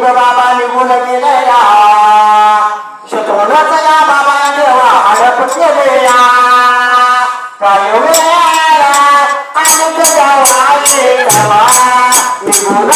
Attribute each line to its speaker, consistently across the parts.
Speaker 1: बाबा निघून गेलेला शत्रूचा या बाबा देवा हडप केलेला काय वेळा आणि गावा गेला निघून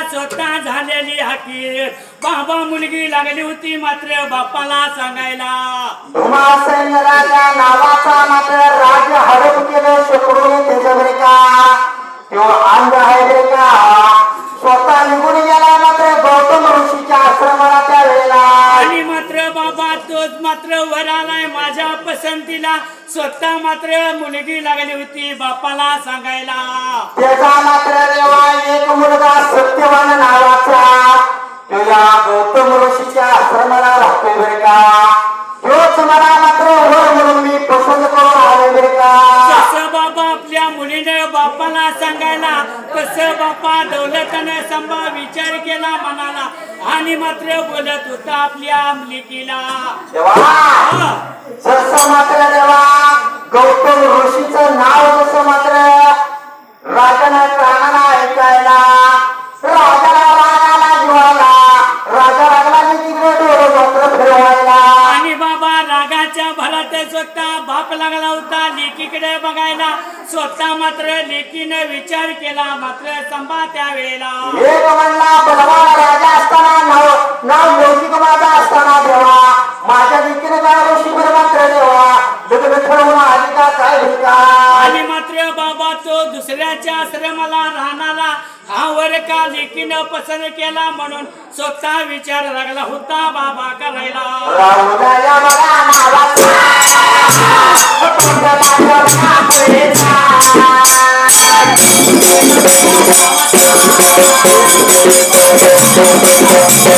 Speaker 2: स्वतः झालेली हाकीर बाबा मुलगी लागली होती मात्र बापाला सांगायला
Speaker 1: भीमासेन राजा नावाचा मात्र राज्य हडप केलं शत्रूने त्याच्यावर का तो अंध आहे का स्वतः निघून गेला मात्र गौतम ऋषीच्या आश्रमाला त्या वेळेला
Speaker 2: आणि मात्र बाबा तोच मात्र वर आलाय माझ्या पसंतीला स्वतः मात्र मुलगी लागली होती बापाला सांगायला
Speaker 1: त्याचा मात्र देवा एक मुलगा सत्यवान नावाचा तुला गौतम ऋषीच्या आश्रमाला राहतोय बरं का तोच मला मात्र वर म्हणून मी पसंत करून आलोय बरं का
Speaker 2: कसं बाबा आपल्या मुलीने बापाला सांगायला कसं बापा दौलताने संभा विचार केला मनाला आणि मात्र बोलत होता आपल्या मुलीला
Speaker 1: देवा जसं मात्र देवा गौतम ऋषीचं नाव जसं मात्र राजाने कानाला ऐकायला राजाला रागाला जीवाला राजा लागला की तिकडे डोळे मात्र फिरवायला
Speaker 2: आणि बाबा रागाच्या भरात स्वतः बाप लागला होता लेकीकडे बघायला स्वतः मात्र लेकीने विचार केला मात्र संभा त्या वेळेला
Speaker 1: एक म्हणला बलवान राजा असताना नाव लौकिक माझा असताना देवा माझ्या लेकीने काय ऋषी बरं मात्र देवा लग्न ठरवून आली का काय भेटा
Speaker 2: आणि मात्र बाबा तो दुसऱ्याच्या आश्रमाला राहणारा हा वर का लेकीनं पसंत केला म्हणून स्वतः विचार लागला होता बाबा करायला
Speaker 1: राहुदया बघा नावाचा